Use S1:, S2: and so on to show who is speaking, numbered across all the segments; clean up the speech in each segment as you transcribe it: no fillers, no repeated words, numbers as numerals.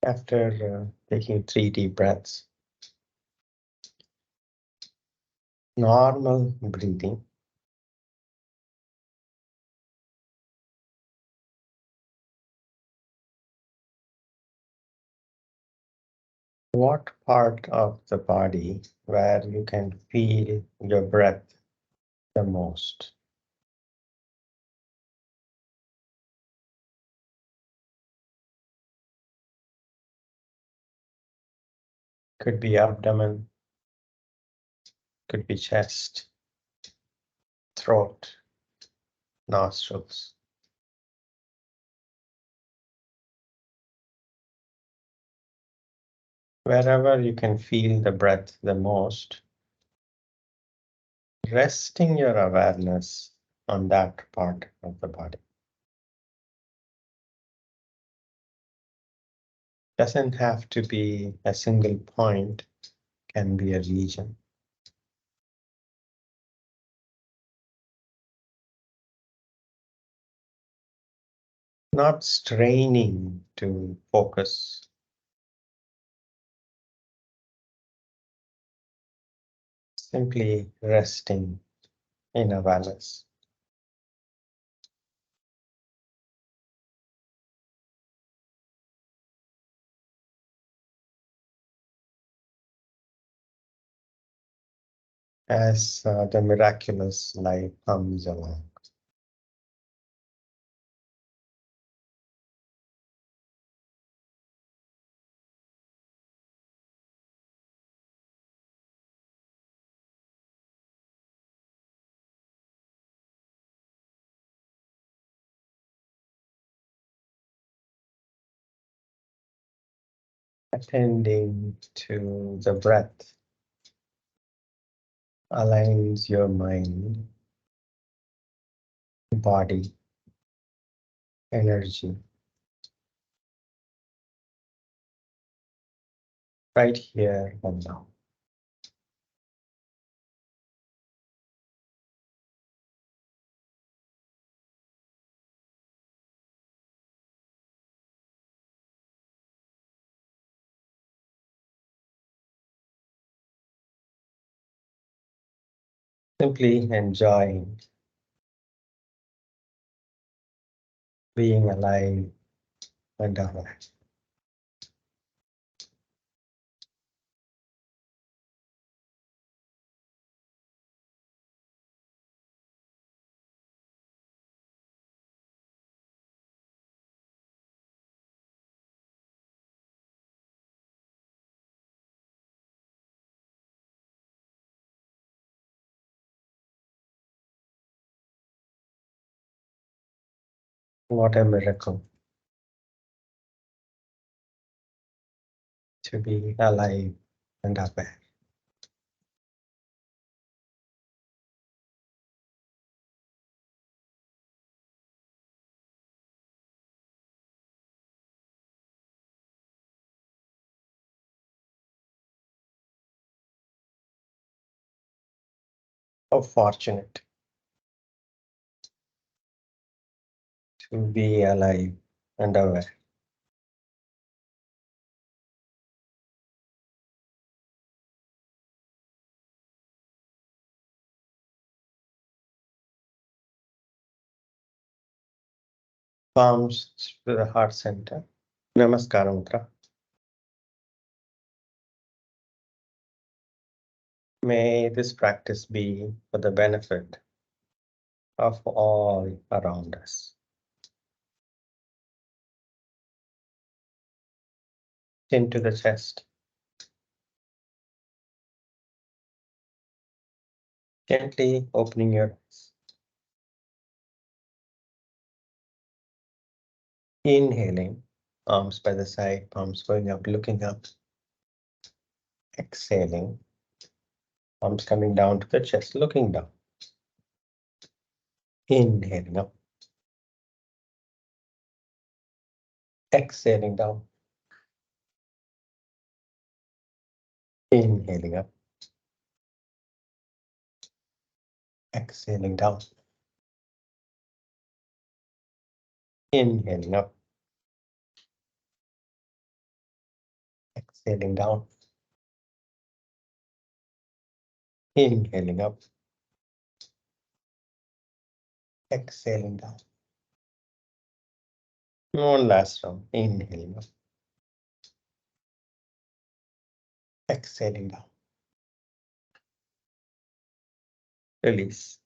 S1: After taking 3 deep breaths, normal breathing. What part of the body where you can feel your breath the most? Could be abdomen, could be chest, throat, nostrils. Wherever you can feel the breath the most, resting your awareness on that part of the body. Doesn't have to be a single point, can be a region. Not straining to focus. Simply resting in awareness. As the miraculous life comes along. Attending to the breath aligns your mind, body, energy. Right here and now. Simply enjoying being alive and aware. What a miracle to be alive and aware. How fortunate to be alive and aware. Palms to the heart center. Namaskara Mudra. May this practice be for the benefit of all around us. Chin to the chest. Gently opening your eyes. Inhaling, arms by the side, palms going up, looking up. Exhaling, arms coming down to the chest, looking down. Inhaling up. Exhaling down. Inhaling up. Exhaling down. Inhaling up. exhaling down. Inhaling up. Exhaling down. One last round. Inhaling up. Exhaling down. Release.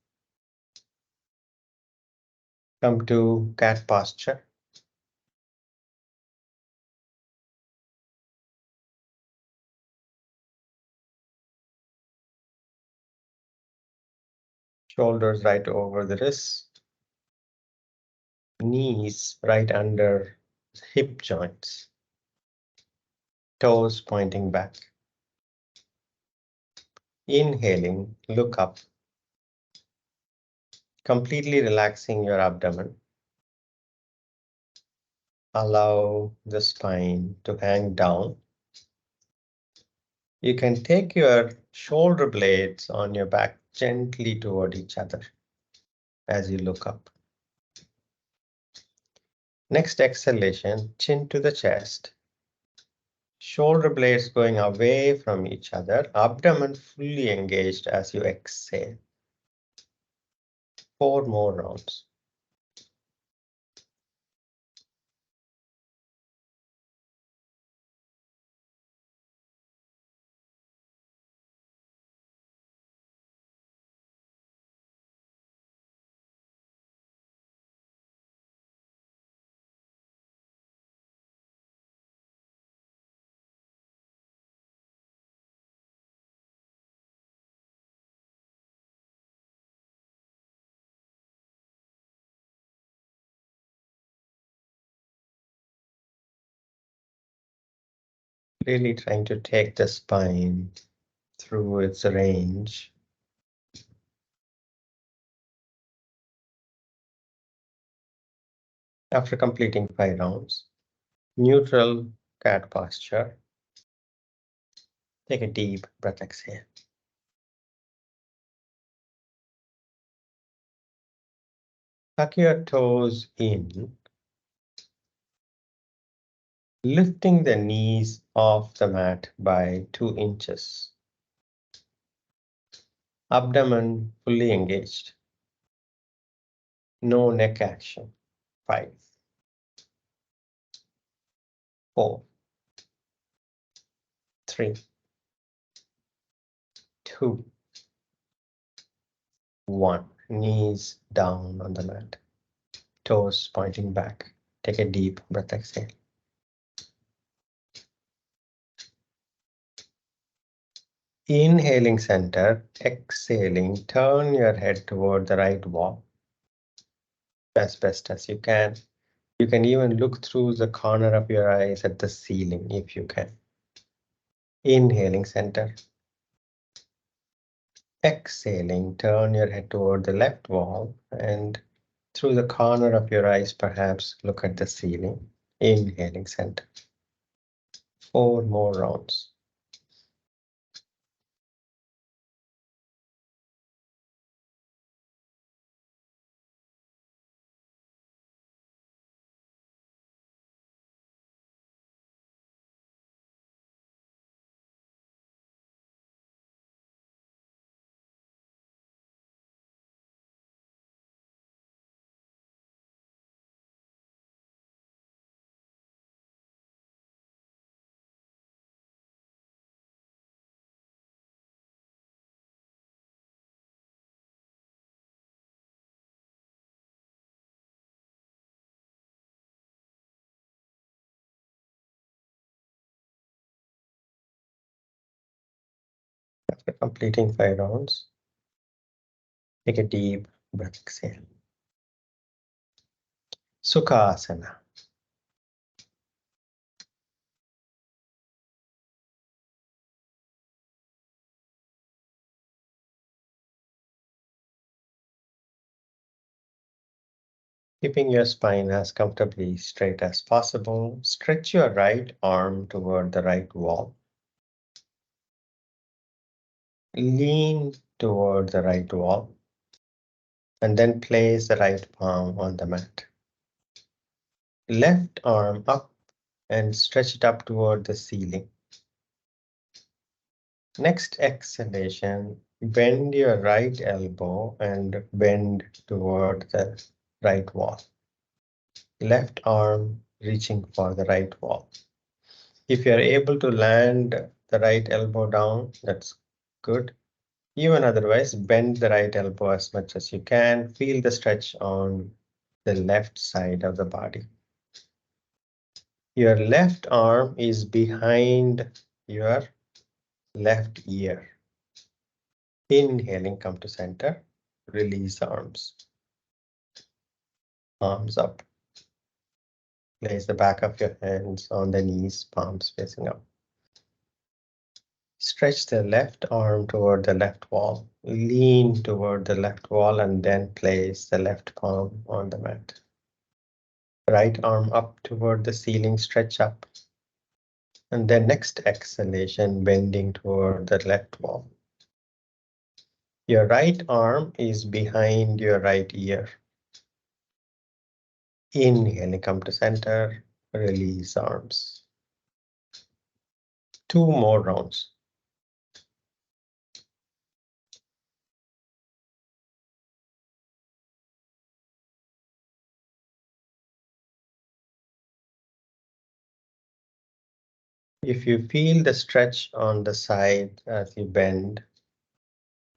S1: Come to cat posture. Shoulders right over the wrist. Knees right under hip joints. Toes pointing back. Inhaling, look up. Completely relaxing your abdomen. Allow the spine to hang down. You can take your shoulder blades on your back gently toward each other as you look up. Next exhalation, chin to the chest. Shoulder blades going away from each other, abdomen fully engaged as you exhale. 4 more rounds. Really trying to take the spine through its range. After completing 5 rounds, neutral cat posture. Take a deep breath, exhale. Tuck your toes in, lifting the knees off the mat by 2 inches. Abdomen fully engaged. No neck action. 5, 4, 3, 2, 1. Knees down on the mat. Toes pointing back. Take a deep breath, exhale. Inhaling center, exhaling, turn your head toward the right wall as best as you can. You can even look through the corner of your eyes at the ceiling if you can. Inhaling center. Exhaling, turn your head toward the left wall and through the corner of your eyes, perhaps look at the ceiling. Inhaling center. 4 more rounds. After completing 5 rounds, take a deep breath, exhale. Sukhasana. Keeping your spine as comfortably straight as possible, stretch your right arm toward the right wall. Lean toward the right wall, and then place the right palm on the mat. Left arm up and stretch it up toward the ceiling. Next exhalation, bend your right elbow and bend toward the right wall. Left arm reaching for the right wall. If you're able to land the right elbow down, that's good. Even otherwise, bend the right elbow as much as you can. Feel the stretch on the left side of the body. Your left arm is behind your left ear. Inhaling, come to center. Release the arms. Arms up. Place the back of your hands on the knees, palms facing up. Stretch the left arm toward the left wall. Lean toward the left wall and then place the left palm on the mat. Right arm up toward the ceiling, stretch up. And then next exhalation, bending toward the left wall. Your right arm is behind your right ear. Inhaling, come to center, release arms. 2 more rounds. If you feel the stretch on the side as you bend,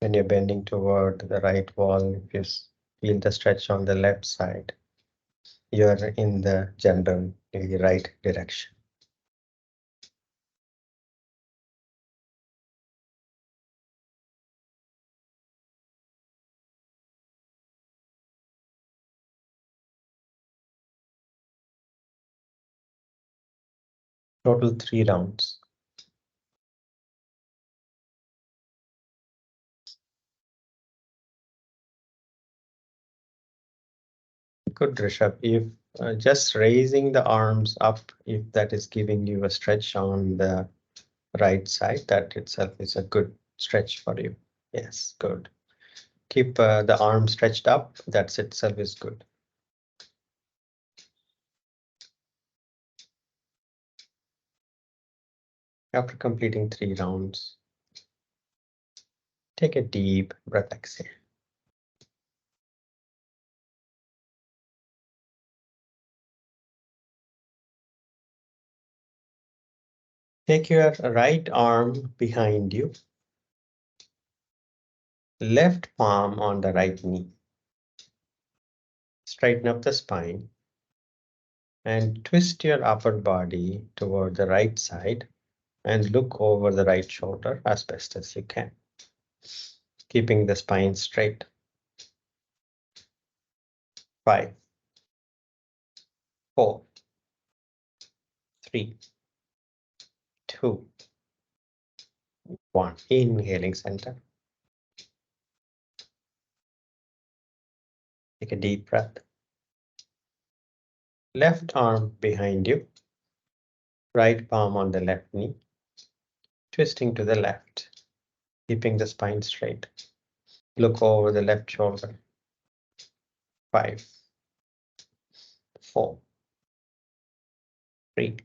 S1: when you're bending toward the right wall, if you feel the stretch on the left side, you're in the general right direction. Total 3 rounds. Good, Rishabh. If just raising the arms up, if that is giving you a stretch on the right side, that itself is a good stretch for you. Yes, good. Keep the arm stretched up. That itself is good. After completing 3 rounds, take a deep breath, exhale. Take your right arm behind you, left palm on the right knee. Straighten up the spine and twist your upper body toward the right side and look over the right shoulder as best as you can, keeping the spine straight. 5, 4, 3, 2, 1. Inhaling center. Take a deep breath. Left arm behind you, right palm on the left knee, twisting to the left, keeping the spine straight. Look over the left shoulder. 5, 4, 3,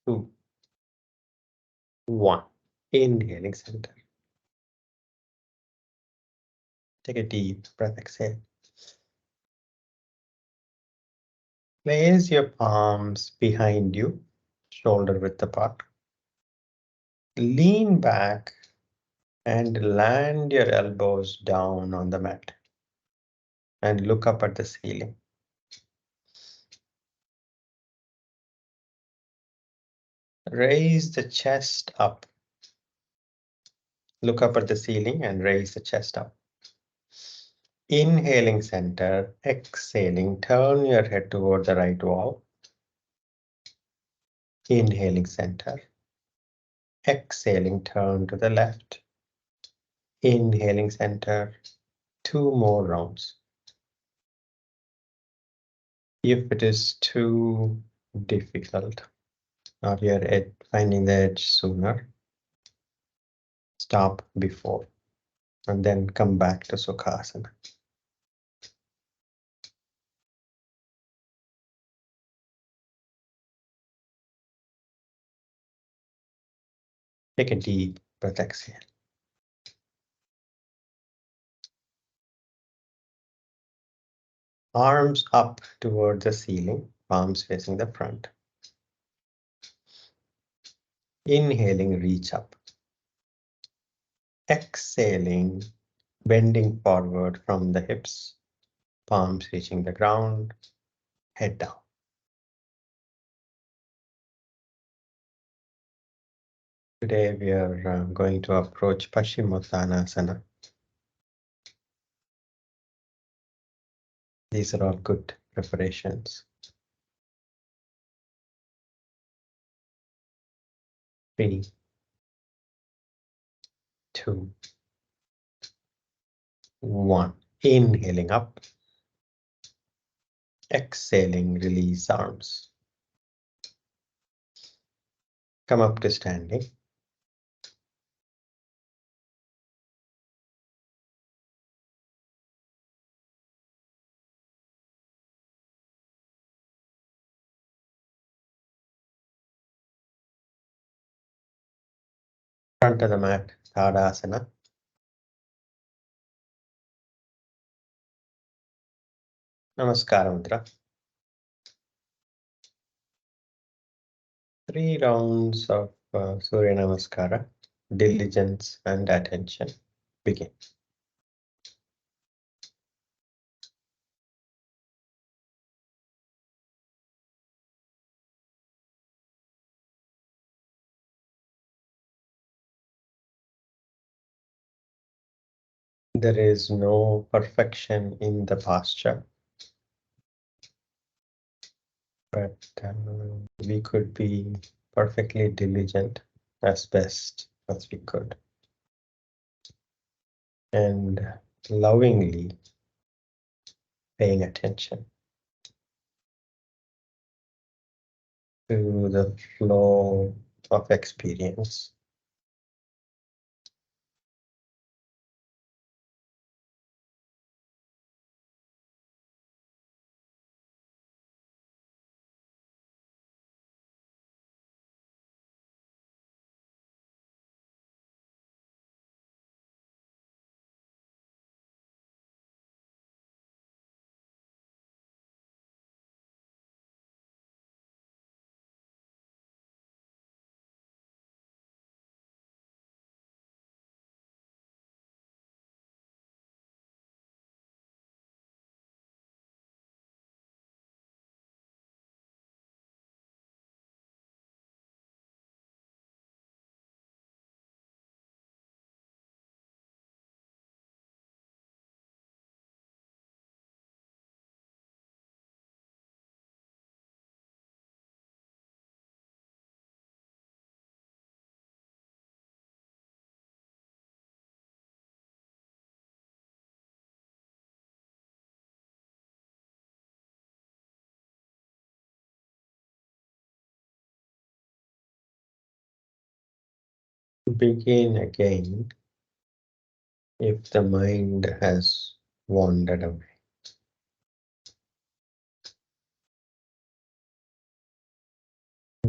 S1: 2, 1. Inhaling center. Take a deep breath, exhale. Place your palms behind you, shoulder width apart. Lean back and land your elbows down on the mat and look up at the ceiling. Raise the chest up. Look up at the ceiling and raise the chest up. Inhaling center, exhaling, turn your head toward the right wall. Inhaling center. Exhaling, turn to the left. Inhaling center. 2 more rounds. If it is too difficult or you're finding the edge sooner, stop before and then come back to Sukhasana. Take a deep breath, exhale. Arms up toward the ceiling, palms facing the front. Inhaling, reach up. Exhaling, bending forward from the hips, palms reaching the ground, head down. Today we are going to approach Paschimothanasana. These are all good preparations. 3, 2, 1. Inhaling up. Exhaling, release arms. Come up to standing. Front of the mat, Tadasana. Namaskara Mudra. 3 rounds of Surya Namaskara, diligence and attention. Begin. There is no perfection in the posture, but we could be perfectly diligent as best as we could. And lovingly paying attention to the flow of experience. Begin again if the mind has wandered away.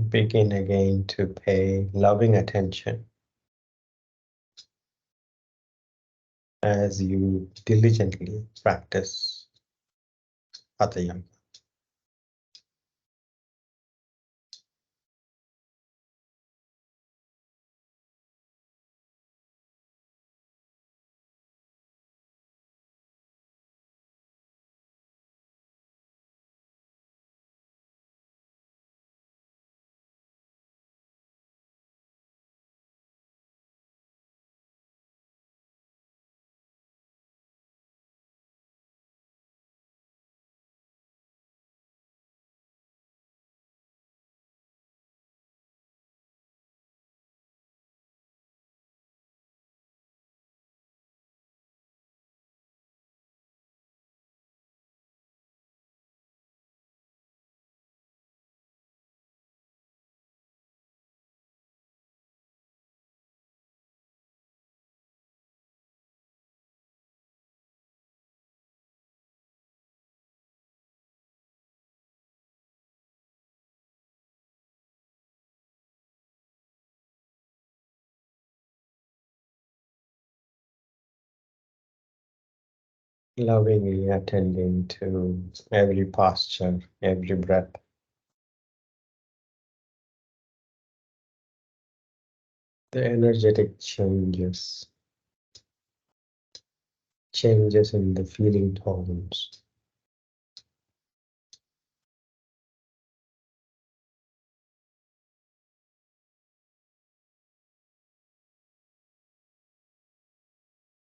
S1: Begin again to pay loving attention as you diligently practice Hatha. Lovingly attending to every posture, every breath. The energetic changes in the feeling tones.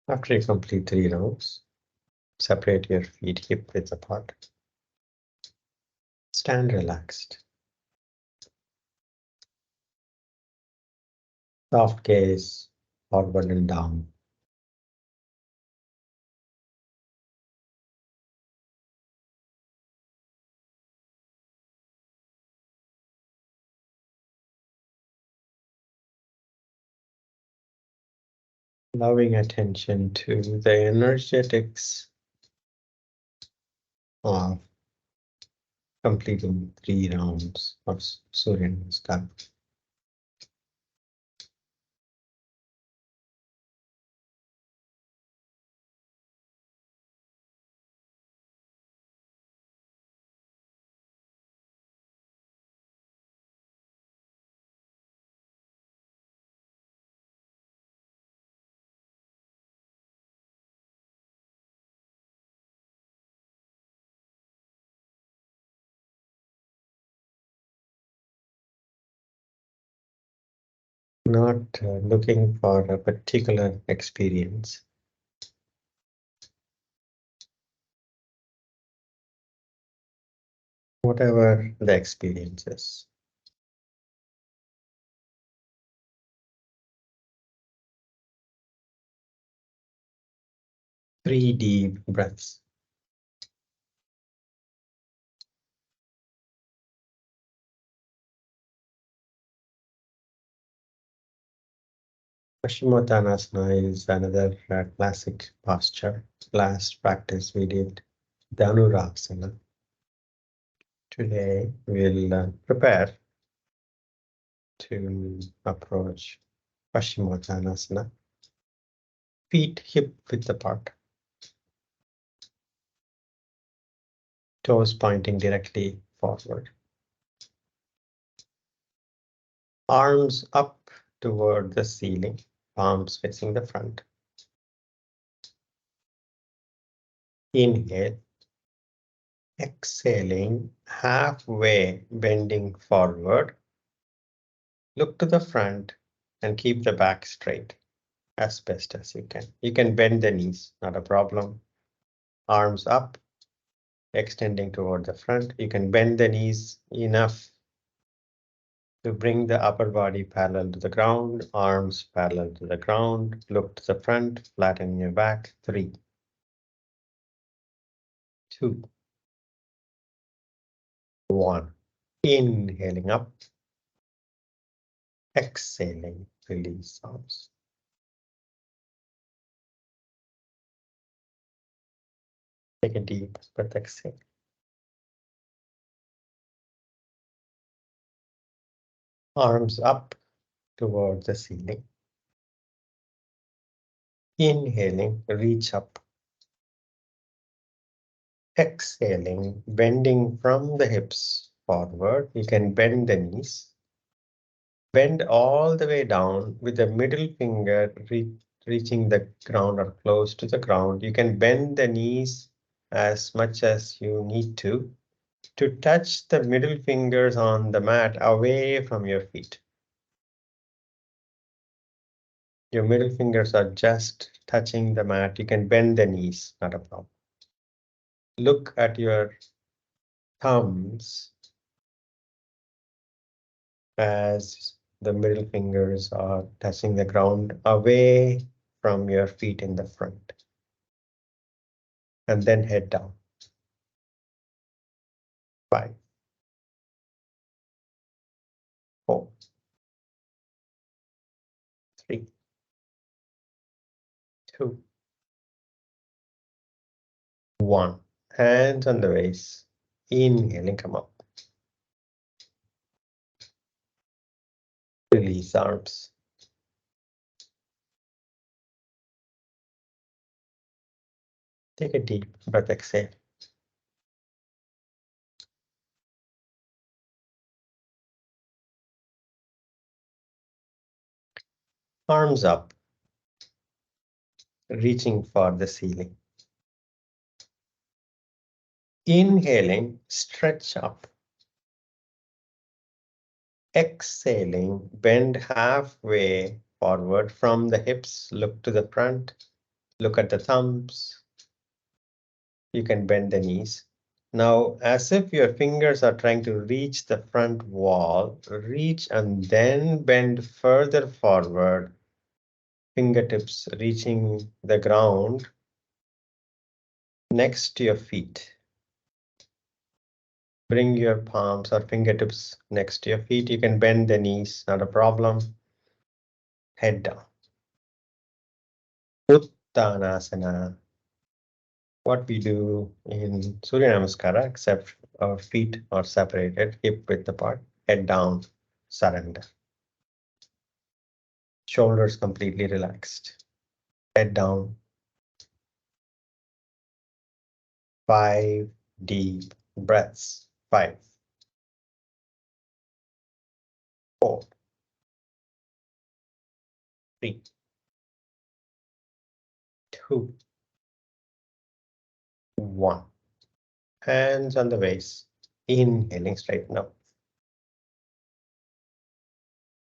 S1: After you complete 3 rounds, separate your feet hip width apart. Stand relaxed. Soft gaze forward and down. Loving attention to the energetics of completing 3 rounds of Surya Namaskar. Not looking for a particular experience. Whatever the experience is. 3 deep breaths. Paschimothanasana is another classic posture. Last practice we did Dhanurasana. Today we'll prepare to approach Paschimottanasana. Feet hip width apart. Toes pointing directly forward. Arms up toward the ceiling, palms facing the front. Inhale. Exhaling, halfway bending forward. Look to the front and keep the back straight as best as you can. You can bend the knees, not a problem. Arms up, extending toward the front. You can bend the knees enough to bring the upper body parallel to the ground, arms parallel to the ground. Look to the front, flatten your back. 3, 2, 1. Inhaling up, exhaling, release arms. Take a deep breath, exhale. Arms up toward the ceiling. Inhaling, reach up. Exhaling, bending from the hips forward. You can bend the knees. Bend all the way down with the middle finger reaching the ground or close to the ground. You can bend the knees as much as you need to touch the middle fingers on the mat away from your feet. Your middle fingers are just touching the mat. You can bend the knees, not a problem. Look at your thumbs as the middle fingers are touching the ground away from your feet in the front. And then head down. 5, 4, 3, 2, 1. Hands on the waist. Inhaling, come up. Release arms. Take a deep breath, exhale. Arms up, reaching for the ceiling. Inhaling, stretch up. Exhaling, bend halfway forward from the hips, look to the front, look at the thumbs. You can bend the knees. Now, as if your fingers are trying to reach the front wall, reach and then bend further forward, fingertips reaching the ground next to your feet. Bring your palms or fingertips next to your feet. You can bend the knees, not a problem. Head down. Uttanasana. What we do in Surya Namaskara, except our feet are separated, hip width apart, head down, surrender. Shoulders completely relaxed. Head down. 5 deep breaths. 5, 4, 3, 2, 1. Hands on the waist. Inhaling, straighten up.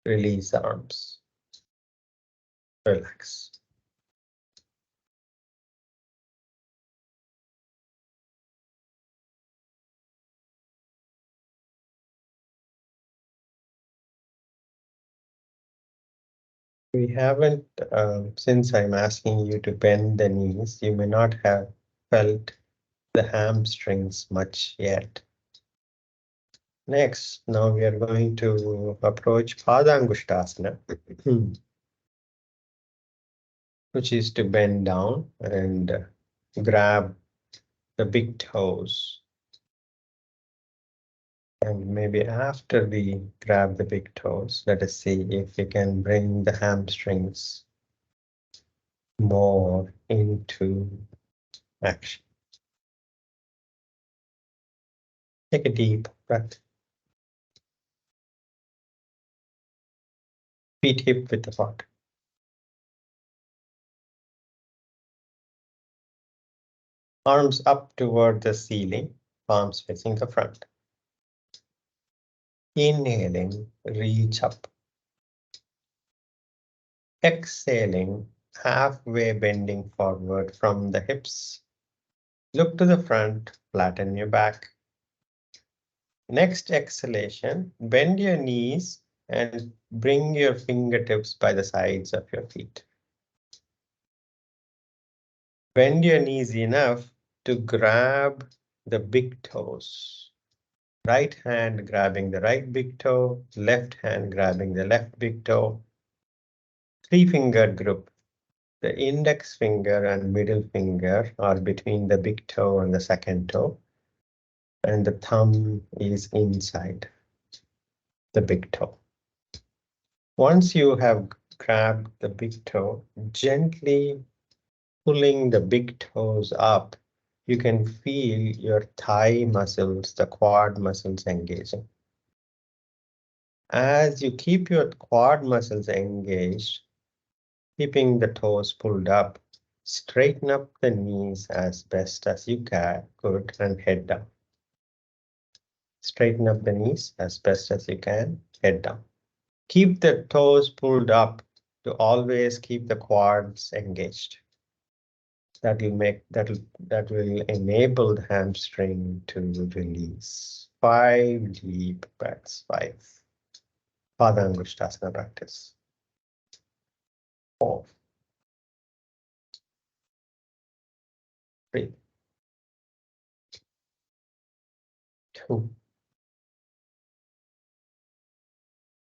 S1: Release the arms. Relax. We haven't, since I'm asking you to bend the knees, you may not have felt the hamstrings much yet. Next, now we are going to approach Padangushtasana, which is to bend down and grab the big toes. And maybe after we grab the big toes, let us see if we can bring the hamstrings more into action. Take a deep breath. Feet hip width apart. Arms up toward the ceiling, palms facing the front. Inhaling, reach up. Exhaling, halfway bending forward from the hips. Look to the front, flatten your back. Next exhalation, bend your knees and bring your fingertips by the sides of your feet. Bend your knees enough to grab the big toes. Right hand grabbing the right big toe, left hand grabbing the left big toe. 3-finger group. The index finger and middle finger are between the big toe and the second toe, and the thumb is inside the big toe. Once you have grabbed the big toe, gently pulling the big toes up, you can feel your thigh muscles, the quad muscles engaging. As you keep your quad muscles engaged, keeping the toes pulled up, straighten up the knees as best as you could and head down. Straighten up the knees as best as you can, head down. Keep the toes pulled up to always keep the quads engaged. That will enable the hamstring to release. 5 deep breaths. 5. Padangushtasana practice. 4, 3, 2,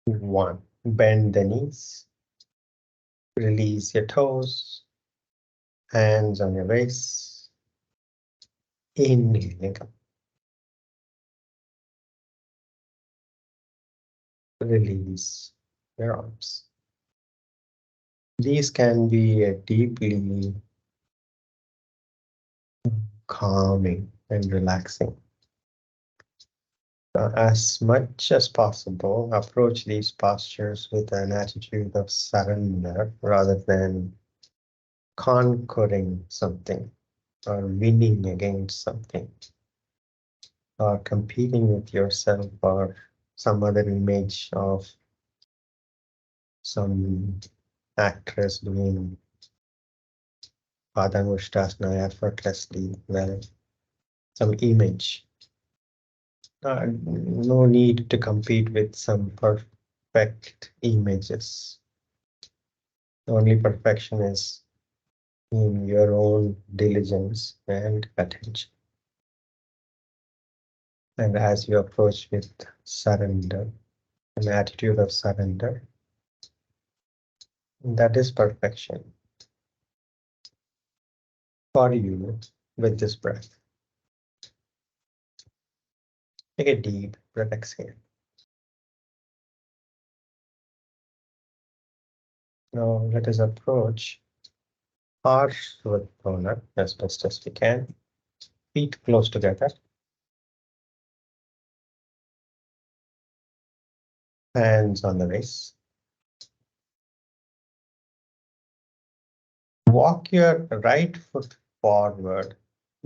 S1: 1. Bend the knees. Release your toes. Hands on your waist. Inhaling up. Release your arms. These can be deeply calming and relaxing. As much as possible, approach these postures with an attitude of surrender rather than conquering something or winning against something or competing with yourself or some other image of some actress doing Padangusthasana effortlessly well, some image. No need to compete with some perfect images. Only perfection is in your own diligence and attention. And as you approach with surrender, an attitude of surrender, that is perfection for you with this breath. Take a deep breath, exhale. Now let us approach Paschimothanasana as best as we can. Feet close together. Hands on the waist. Walk your right foot forward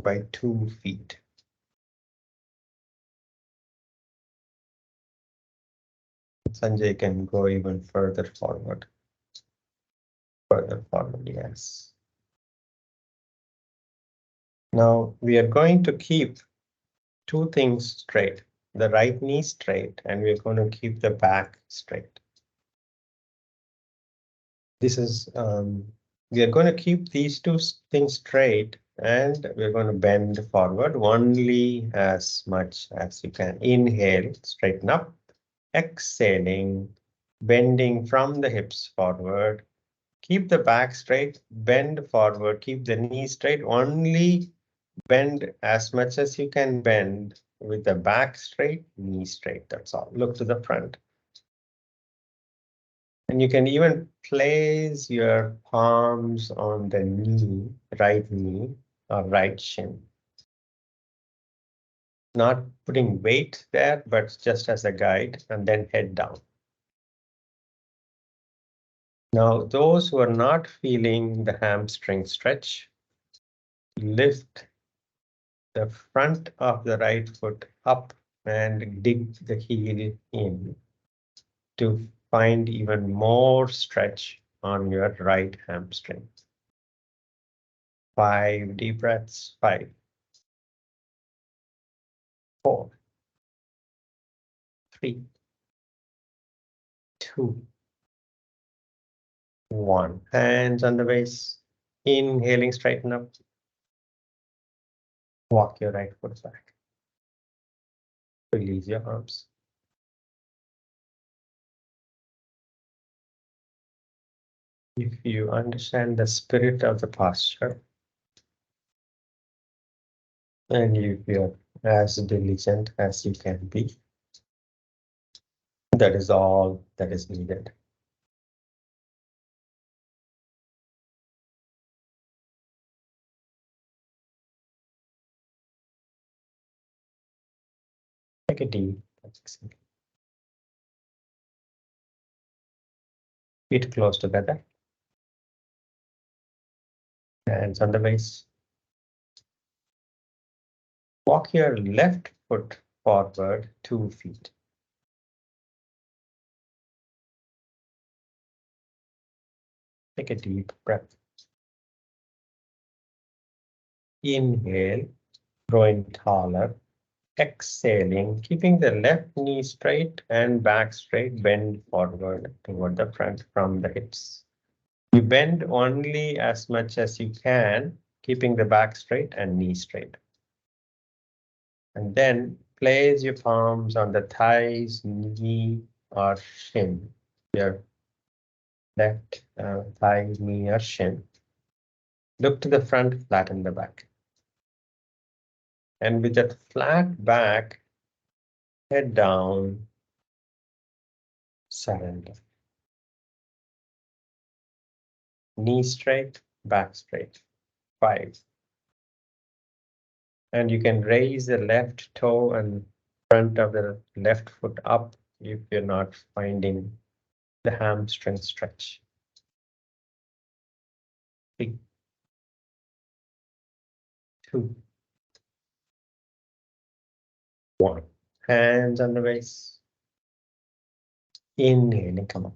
S1: by 2 feet. Sanjay can go even further forward. Further forward, yes. Now we are going to keep 2 things straight. The right knee straight, and we're going to keep the back straight. This is, we are going to keep these 2 things straight, and we're going to bend forward only as much as you can. Inhale, straighten up. Exhaling, bending from the hips forward. Keep the back straight, bend forward, keep the knee straight, only bend as much as you can bend with the back straight, knee straight, that's all. Look to the front. And you can even place your palms on the knee, right knee or right shin. Not putting weight there, but just as a guide, and then head down. Now, those who are not feeling the hamstring stretch, lift the front of the right foot up and dig the heel in to find even more stretch on your right hamstring. 5 deep breaths. 5, 4, 3, 2, 1. Hands on the waist. Inhaling, straighten up. Walk your right foot back. Release your arms. If you understand the spirit of the posture, and if you're as diligent as you can be, that is all that is needed. Take a deep breath. Feet close together. Hands on the waist. Walk your left foot forward 2 feet. Take a deep breath. Inhale, growing taller. Exhaling, keeping the left knee straight and back straight, bend forward toward the front from the hips. You bend only as much as you can, keeping the back straight and knee straight. And then place your palms on the thighs, knee, or shin. Your left thigh, knee, or shin. Look to the front, flatten the back. And with that flat back, head down, surrender. Knee straight, back straight. 5, And you can raise the left toe and front of the left foot up if you're not finding the hamstring stretch. 3, 2, 1. Hands on the waist. Inhaling, come on.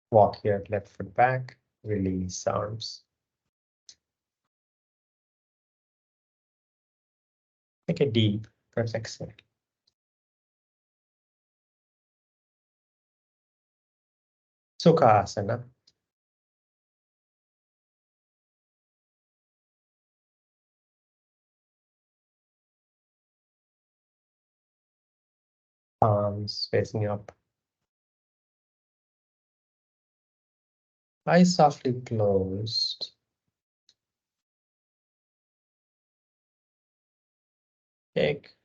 S1: Walk your left foot back, release arms. Take a deep breath, exhale. Sukhasana. Palms facing up. Eyes softly closed. Take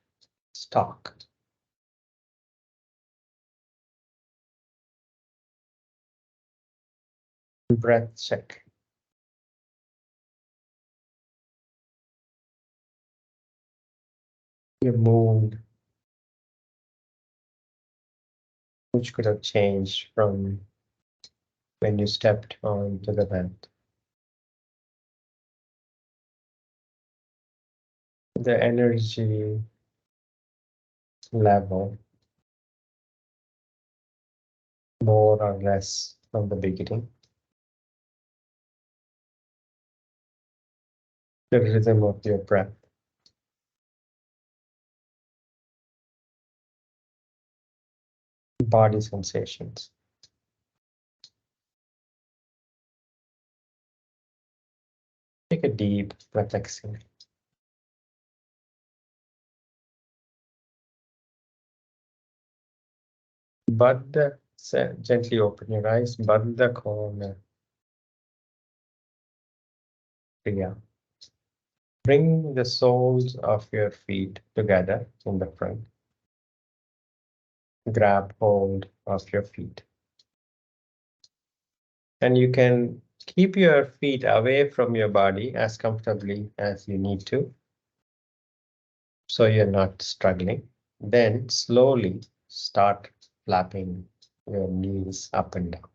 S1: stock. Breath check. Your mood, which could have changed from when you stepped onto the mat. The energy level, more or less from the beginning. The rhythm of your breath. Body sensations. Take a deep breath, exhale. Baddha, gently open your eyes. Baddha Kona Kriya. Bring the soles of your feet together in the front. Grab hold of your feet. And you can keep your feet away from your body as comfortably as you need to, so you're not struggling. Then slowly start flapping your knees up and down.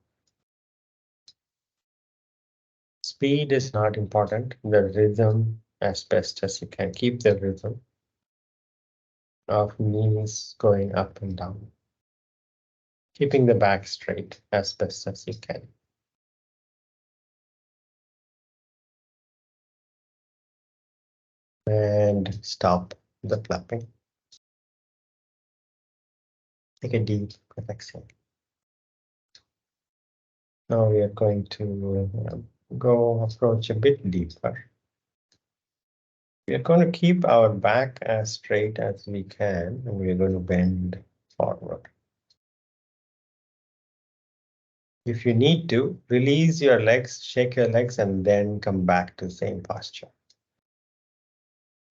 S1: Speed is not important. The rhythm, as best as you can, keep the rhythm of knees going up and down. Keeping the back straight as best as you can. And stop the flapping. Take a deep breath, exhale. Now we are going to go approach a bit deeper. We are going to keep our back as straight as we can, and we are going to bend forward. If you need to, release your legs, shake your legs, and then come back to the same posture.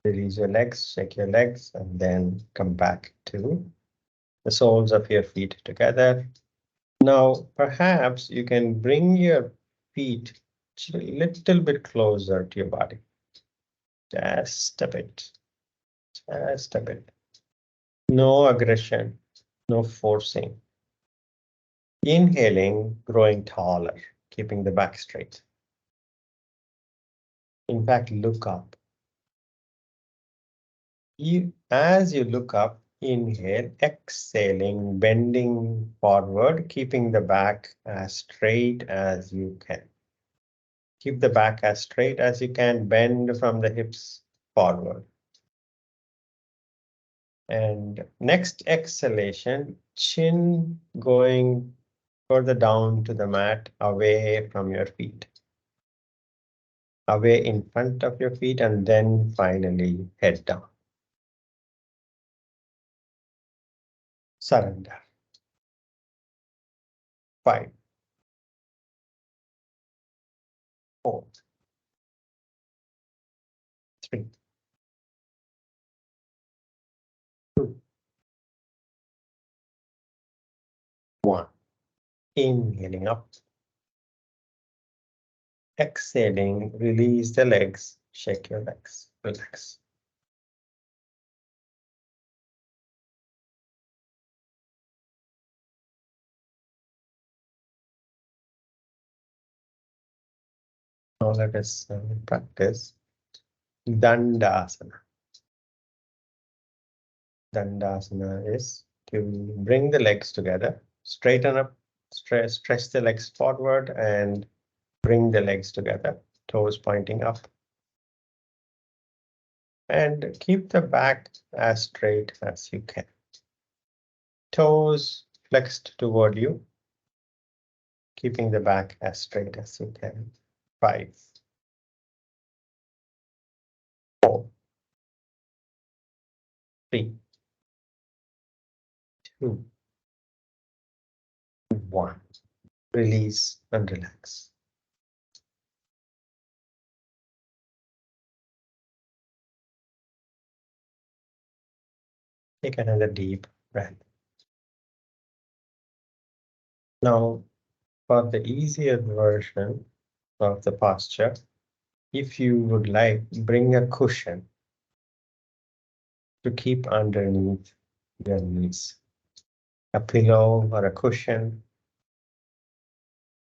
S1: Release your legs, shake your legs, and then come back to the soles of your feet together. Now, perhaps you can bring your feet a little bit closer to your body. Just a bit. Just a bit. No aggression, no forcing. Inhaling, growing taller, keeping the back straight. In fact, look up. As you look up, inhale, exhaling, bending forward, keeping the back as straight as you can. Keep the back as straight as you can, bend from the hips forward. And next exhalation, chin going further down to the mat, away from your feet. Away in front of your feet, and then finally head down. Surrender. 5, 4, 3, 2, 1. Inhaling up. Exhaling, release the legs, Shake your legs, relax. Now let us practice Dandasana. Dandasana is to bring the legs together, straighten up, stretch the legs forward and bring the legs together, toes pointing up. And keep the back as straight as you can. Toes flexed toward you, keeping the back as straight as you can. 5, 4, 3, 2, 1. Release and relax. Take another deep breath. Now, for the easier version of the posture, if you would like, bring a cushion to keep underneath your knees. A pillow or a cushion,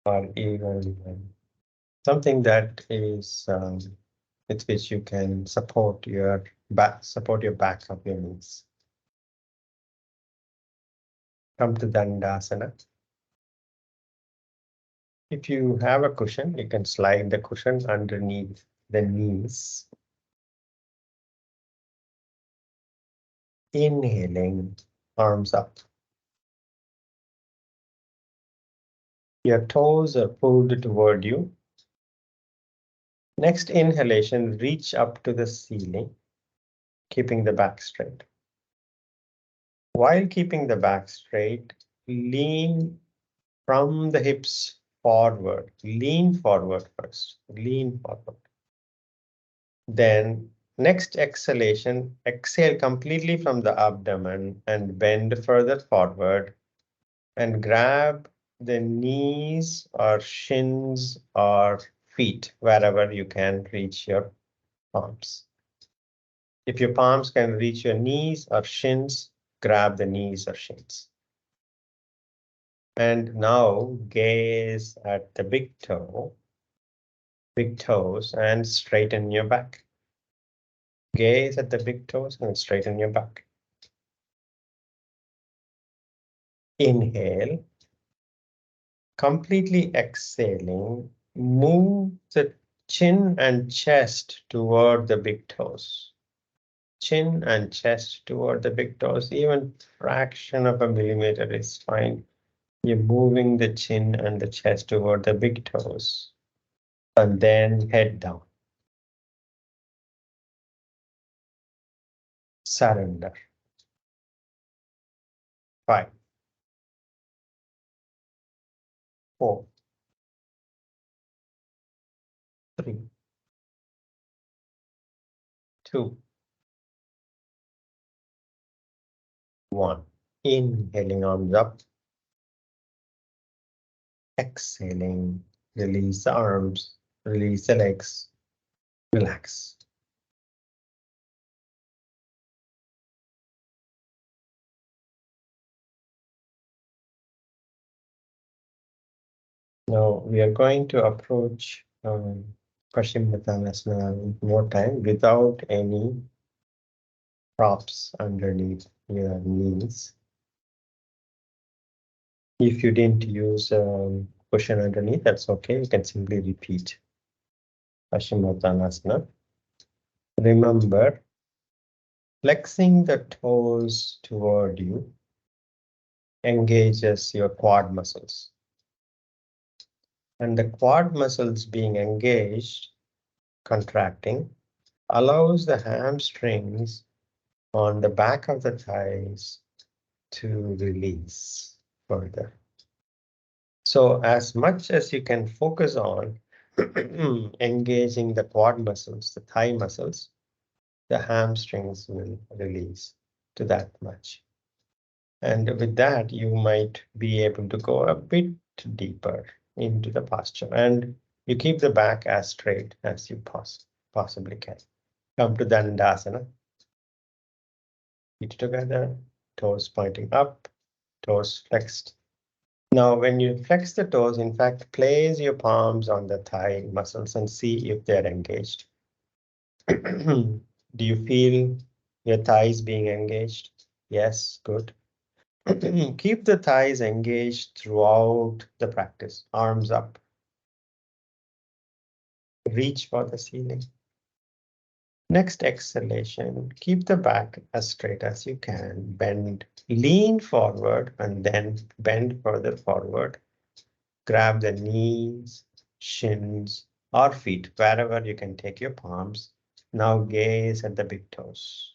S1: or even something that is with which you can support your back of your knees. Come to Dandasana. If you have a cushion, you can slide the cushion underneath the knees. Inhaling, arms up. Your toes are pulled toward you. Next inhalation, reach up to the ceiling, keeping the back straight. While keeping the back straight, lean from the hips forward. Lean forward first. Lean forward. Then next exhalation, exhale completely from the abdomen and bend further forward and grab the knees or shins or feet wherever you can reach your palms. If your palms can reach your knees or shins, grab the knees or shins. And now gaze at the big toes, and straighten your back. Gaze at the big toes and straighten your back. Inhale. Completely exhaling, move the chin and chest toward the big toes. Chin and chest toward the big toes, even fraction of a millimeter is fine. You're moving the chin and the chest toward the big toes. And then head down. Surrender. 5, 4, 3, 2, 1. Inhaling arms up. Exhaling, release the arms, release the legs, relax. Now we are going to approach Paschimothanasana more time without any props underneath your knees. If you didn't use cushion underneath, that's okay. You can simply repeat Paschimothanasana. Remember, flexing the toes toward you engages your quad muscles. And the quad muscles being engaged, contracting, allows the hamstrings on the back of the thighs to release further. So as much as you can focus on engaging the quad muscles, the thigh muscles, the hamstrings will release to that much. And with that, you might be able to go a bit deeper into the posture, and you keep the back as straight as you possibly possibly can. Come to Dandasana. Feet together, toes pointing up, toes flexed. Now, when you flex the toes, in fact, place your palms on the thigh muscles and see if they're engaged. Do you feel your thighs being engaged? Yes, good. Keep the thighs engaged throughout the practice. Arms up. Reach for the ceiling. Next exhalation, keep the back as straight as you can. Bend, lean forward, and then bend further forward. Grab the knees, shins, or feet, wherever you can take your palms. Now gaze at the big toes.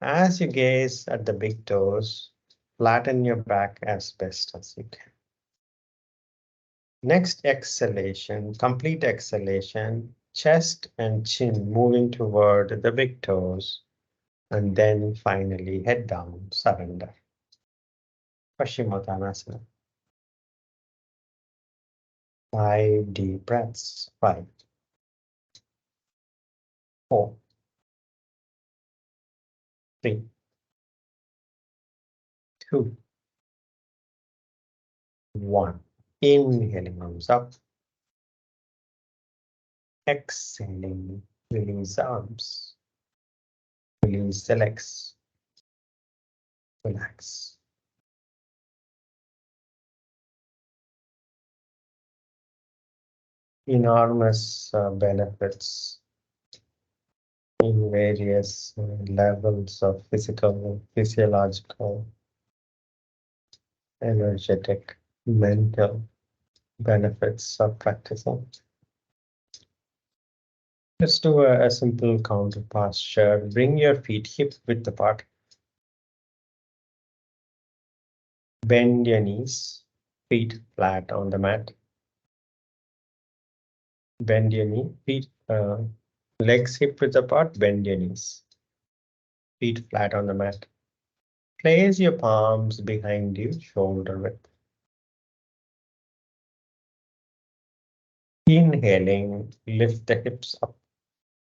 S1: As you gaze at the big toes, flatten your back as best as you can. Next exhalation, complete exhalation, chest and chin moving toward the big toes, and then finally head down, surrender. Paschimothanasana. 5 deep breaths. 5, 4, 3, 2, 1. Inhaling, arms up. Exhaling, release arms. Release the legs. Relax. Enormous benefits in various levels of physical, physiological, energetic, mental benefits of practicing. Let's do a simple counter posture. Bring your feet hip width apart. Bend your knees, feet flat on the mat. Bend your knee, feet, legs hip width apart, bend your knees. Feet flat on the mat. Place your palms behind you, shoulder width. Inhaling, lift the hips up.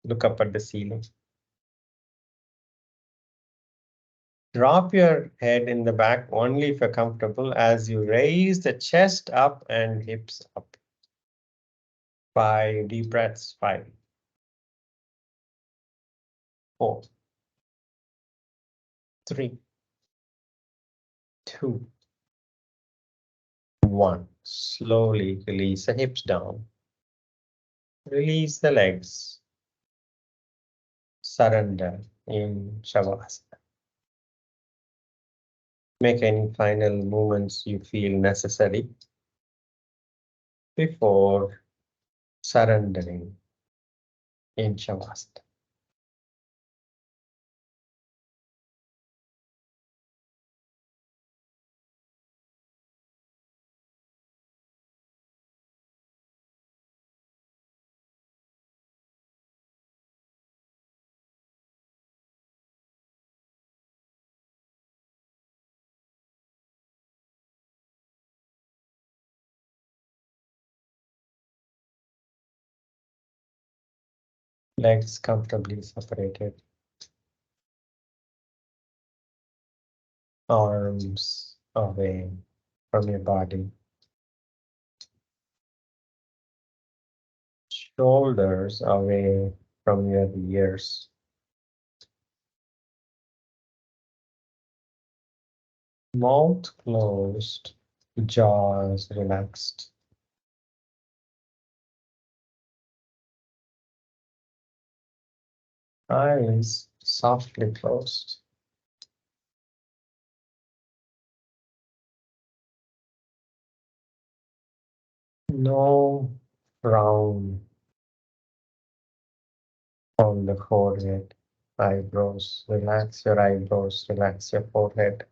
S1: Look up at the ceiling. Drop your head in the back only if you're comfortable as you raise the chest up and hips up. 5 deep breaths. 5, 4, 3, 2, 1. Slowly release the hips down. Release the legs. Surrender in Shavasana. Make any final movements you feel necessary before surrendering in Shavasana. Legs comfortably separated. Arms away from your body. Shoulders away from your ears. Mouth closed, jaws relaxed. Eyes softly closed. No frown on the forehead. Eyebrows, relax your eyebrows, relax your forehead.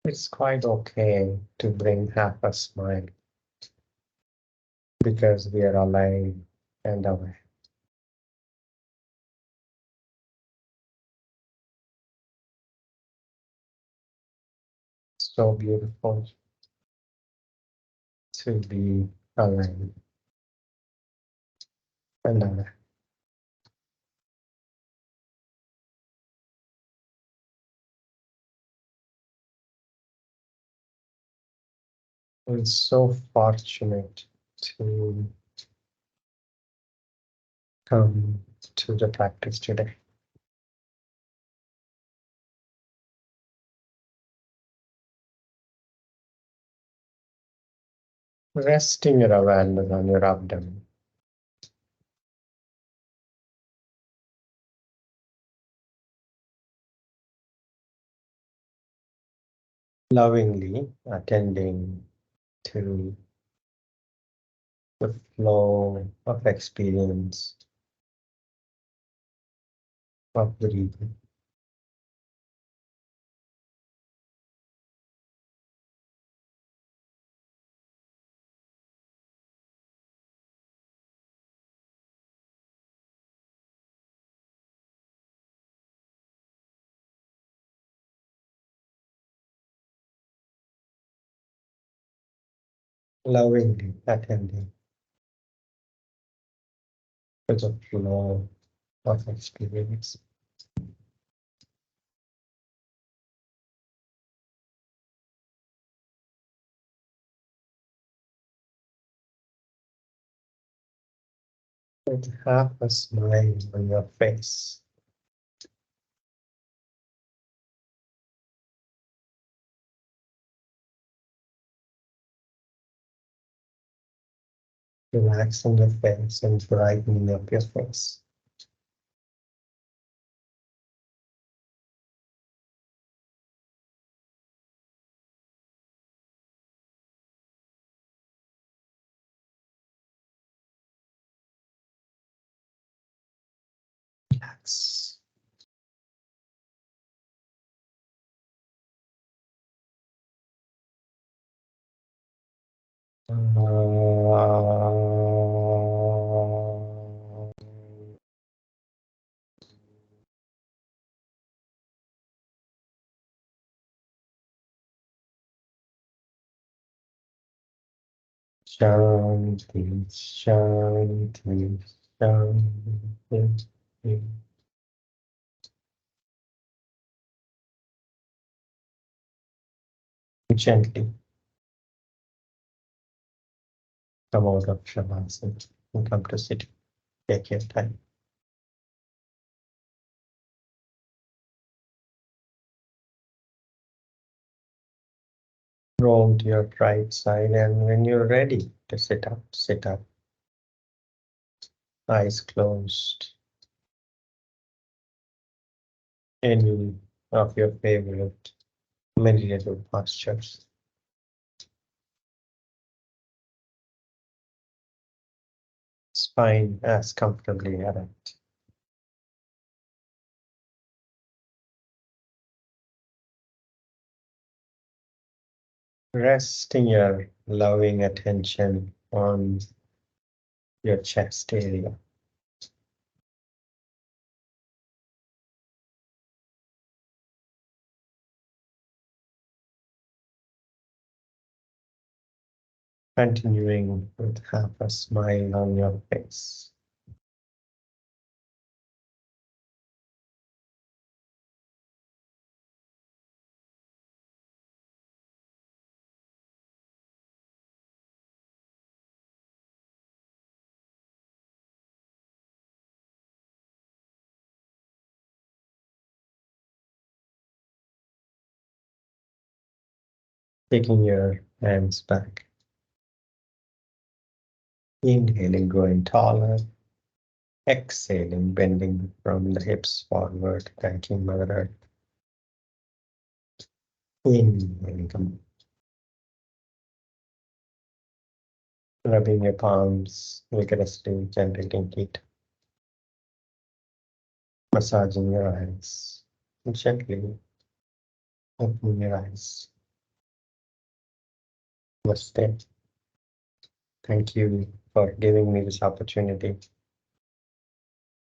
S1: It's quite okay to bring half a smile because we are alive and aware. So beautiful. to be aligned. Another. I'm so fortunate to come to the practice today. Resting your awareness on your abdomen. Lovingly attending to the flow of experience of breathing. Lovingly attending to the flow of experience. With half a smile on your face. Relaxing your face and brightening up your face. Relax. Shanti, Shanti, Shanti. Gently come out of Shavasana and come to sit. Take your time. Roll to your right side, and when you're ready to sit up, sit up. Eyes closed. Any of your favorite meditative postures. Spine as comfortably erect. Resting your loving attention on your chest area. Continuing with half a smile on your face. Taking your hands back. Inhaling, growing taller. Exhaling, bending from the hips forward, thanking Mother Earth. Inhaling, come. Rubbing your palms vigorously, generating heat. Massaging your eyes. Gently opening your eyes. Namaste. Thank you for giving me this opportunity.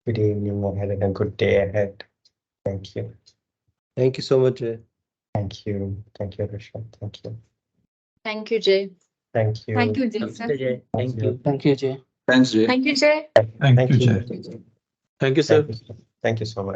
S1: Good evening ahead and a good day ahead. Thank you.
S2: Thank you so much, Jay.
S1: Thank you. Thank you, Rishabh. Thank you.
S3: Thank you, Jay.
S1: Thank you.
S2: Thank you, Jay. sir.
S3: Thank you.
S4: Thank you, Jay.
S5: Thanks, Jay.
S2: Thank you, Jay.
S6: Thank you, Jay.
S3: Thank you, sir.
S1: Thank you so much.